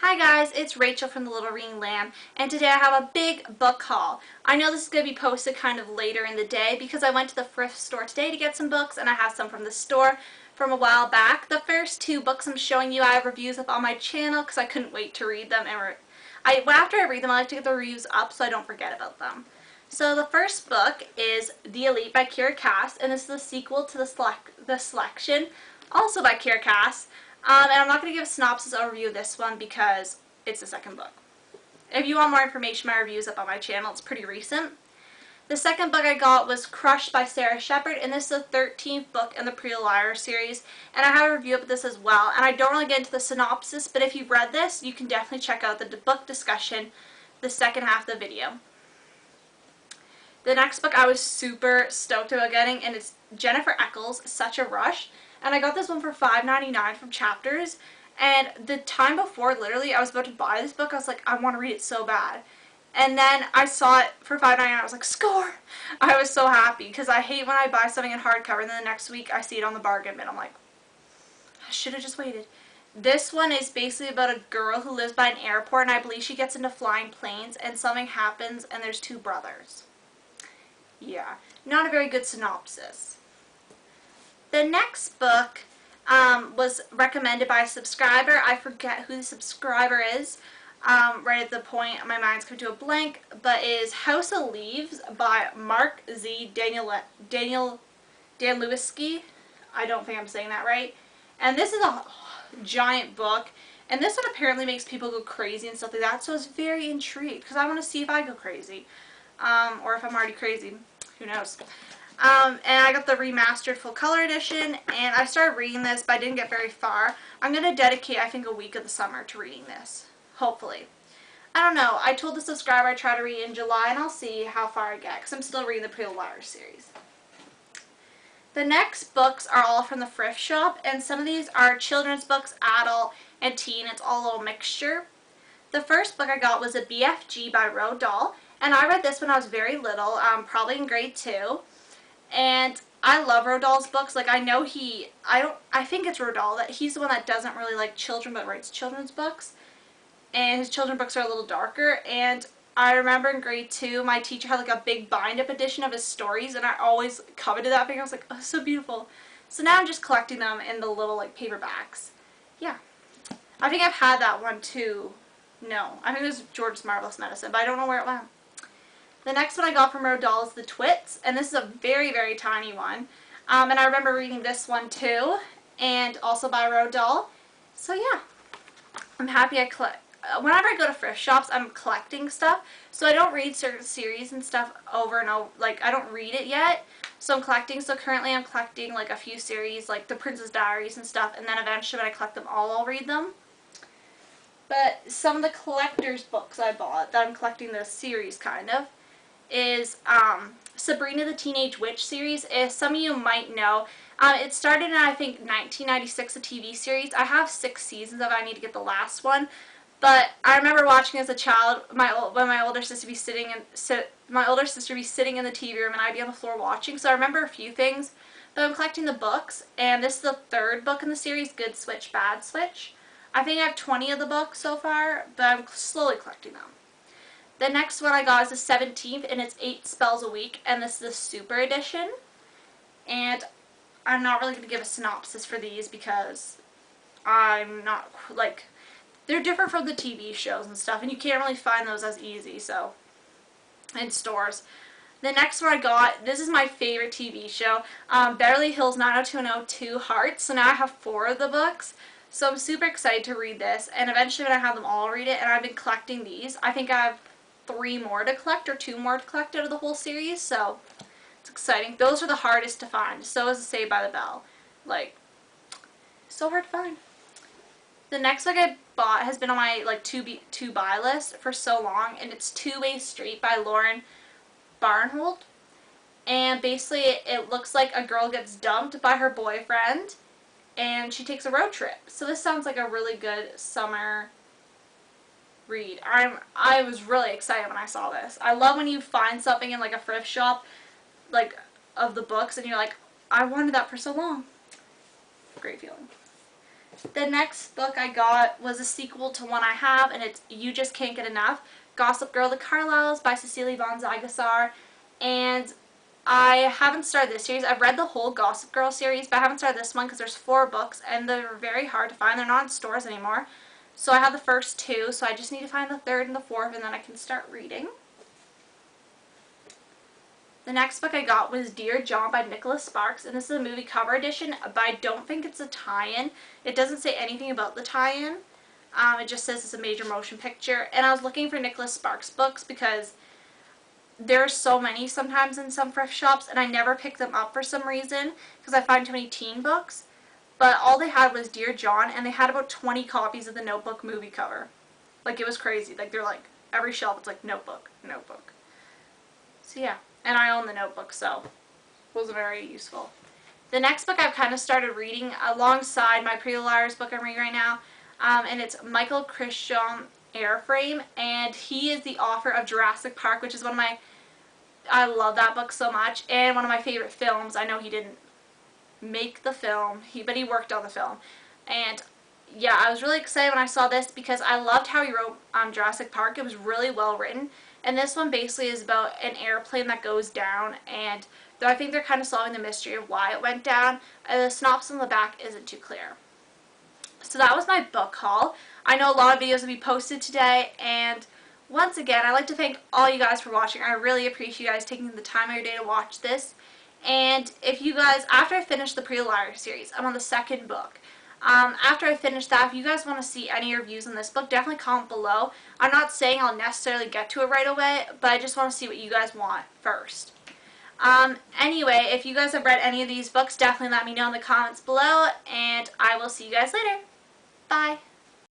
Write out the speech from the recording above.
Hi guys, it's Rachel from The Little Reading Lamb, and today I have a big book haul. I know this is going to be posted kind of later in the day because I went to the thrift store today to get some books, and I have some from the store from a while back. The first two books I'm showing you I have reviews of on my channel because I couldn't wait to read them, and after I read them I like to get the reviews up so I don't forget about them. So the first book is The Elite by Kira Cass, and this is the sequel to The Selection, also by Kira Cass. And I'm not going to give a synopsis or review of this one because it's the second book. If you want more information, my review is up on my channel. It's pretty recent. The second book I got was Crushed by Sarah Shepard, and this is the 13th book in the Pretty Little Liars series. And I have a review of this as well. And I don't really get into the synopsis, but if you've read this, you can definitely check out the book discussion, the second half of the video. The next book I was super stoked about getting, and it's Jennifer Eccles' Such a Rush. And I got this one for $5.99 from Chapters, and the time before, literally, I was about to buy this book, I was like, I want to read it so bad. And then I saw it for $5.99, I was like, score! I was so happy, because I hate when I buy something in hardcover, and then the next week I see it on the bargain bin. I'm like, I should have just waited. This one is basically about a girl who lives by an airport, and I believe she gets into flying planes, and something happens, and there's two brothers. Yeah, not a very good synopsis. The next book was recommended by a subscriber. I forget who the subscriber is right at the point. My mind's coming to a blank, but it is House of Leaves by Mark Z. Danlewski. I don't think I'm saying that right. And this is a giant book, and this one apparently makes people go crazy and stuff like that, so I was very intrigued because I want to see if I go crazy, or if I'm already crazy. Who knows? And I got the remastered full color edition, and I started reading this, but I didn't get very far. I'm going to dedicate, I think, a week of the summer to reading this. Hopefully. I don't know. I told the subscriber I'd try to read in July, and I'll see how far I get, because I'm still reading the Pretty Little Liars series. The next books are all from the thrift shop, and some of these are children's books, adult, and teen. It's all a little mixture. The first book I got was a BFG by Roald Dahl, and I read this when I was very little, probably in grade 2. And I love Roald Dahl's books. Like, I know I think it's Roald Dahl, that he's the one that doesn't really like children but writes children's books. And his children's books are a little darker. And I remember in grade 2, my teacher had like a big bind-up edition of his stories, and I always coveted that thing. I was like, oh, so beautiful. So now I'm just collecting them in the little like paperbacks. Yeah. I think I've had that one too. No, I think it was George's Marvelous Medicine, but I don't know where it went. The next one I got from Roald Dahl is The Twits, and this is a very, very tiny one. And I remember reading this one too, and also by Roald Dahl. So yeah, I'm happy I collect. Whenever I go to thrift shops, I'm collecting stuff. So I don't read certain series and stuff over and over. Like, I don't read it yet, so I'm collecting. So currently I'm collecting like a few series, like The Princess Diaries and stuff, and then eventually when I collect them all, I'll read them. But some of the collector's books I bought, that I'm collecting the series kind of, is Sabrina the Teenage Witch series. As some of you might know, it started in, I think, 1996, a TV series. I have 6 seasons of it. I need to get the last one. But I remember watching as a child, when my older sister would be sitting in the TV room, and I'd be on the floor watching. So I remember a few things. But I'm collecting the books, and this is the 3rd book in the series, Good Switch, Bad Switch. I think I have 20 of the books so far, but I'm slowly collecting them. The next one I got is the 17th, and it's 8 spells a week, and this is the Super Edition. And I'm not really going to give a synopsis for these because I'm not, like, they're different from the TV shows and stuff, and you can't really find those as easy, so, in stores. The next one I got, this is my favorite TV show, Beverly Hills 90210 Hearts, so now I have 4 of the books. So I'm super excited to read this, and eventually when I have them all, read it, and I've been collecting these. I think I have 3 more to collect, or 2 more to collect out of the whole series, so it's exciting. Those are the hardest to find. So is Saved by the Bell. Like, so hard to find. The next book I bought has been on my like to buy list for so long, and it's Two-Way Street by Lauren Barnholt. And basically it looks like a girl gets dumped by her boyfriend, and she takes a road trip. So this sounds like a really good summer read. I was really excited when I saw this. I love when you find something in like a thrift shop, like, of the books, and you're like, I wanted that for so long. Great feeling. The next book I got was a sequel to one I have, and it's You Just Can't Get Enough, Gossip Girl: The Carlisles by Cecilia von Ziegesar. And I haven't started this series. I've read the whole Gossip Girl series, but I haven't started this one because there's 4 books, and they're very hard to find. They're not in stores anymore. So I have the first 2, so I just need to find the 3rd and the 4th, and then I can start reading. The next book I got was Dear John by Nicholas Sparks, and this is a movie cover edition, but I don't think it's a tie-in. It doesn't say anything about the tie-in. It just says it's a major motion picture, and I was looking for Nicholas Sparks books because there are so many sometimes in some thrift shops, and I never pick them up for some reason because I find too many teen books. But all they had was Dear John, and they had about 20 copies of the Notebook movie cover. Like, it was crazy. Like, they're like, every shelf it's like Notebook, Notebook. So yeah, and I own the Notebook, so it was very useful. The next book I've kind of started reading alongside my Pretty Little Liars book I'm reading right now, and it's Michael Crichton Airframe, and he is the author of Jurassic Park, which is one of my, I love that book so much, and one of my favorite films. I know he didn't make the film, but he worked on the film, and yeah, I was really excited when I saw this because I loved how he wrote Jurassic Park. It was really well written. And this one basically is about an airplane that goes down, and though I think they're kind of solving the mystery of why it went down, the synopsis on the back isn't too clear. So that was my book haul. I know a lot of videos will be posted today, and once again, I'd like to thank all you guys for watching. I really appreciate you guys taking the time of your day to watch this. And if you guys, after I finish the Pretty Little Liars series, I'm on the 2nd book. After I finish that, if you guys want to see any reviews on this book, definitely comment below. I'm not saying I'll necessarily get to it right away, but I just want to see what you guys want first. Anyway, if you guys have read any of these books, definitely let me know in the comments below, and I will see you guys later. Bye.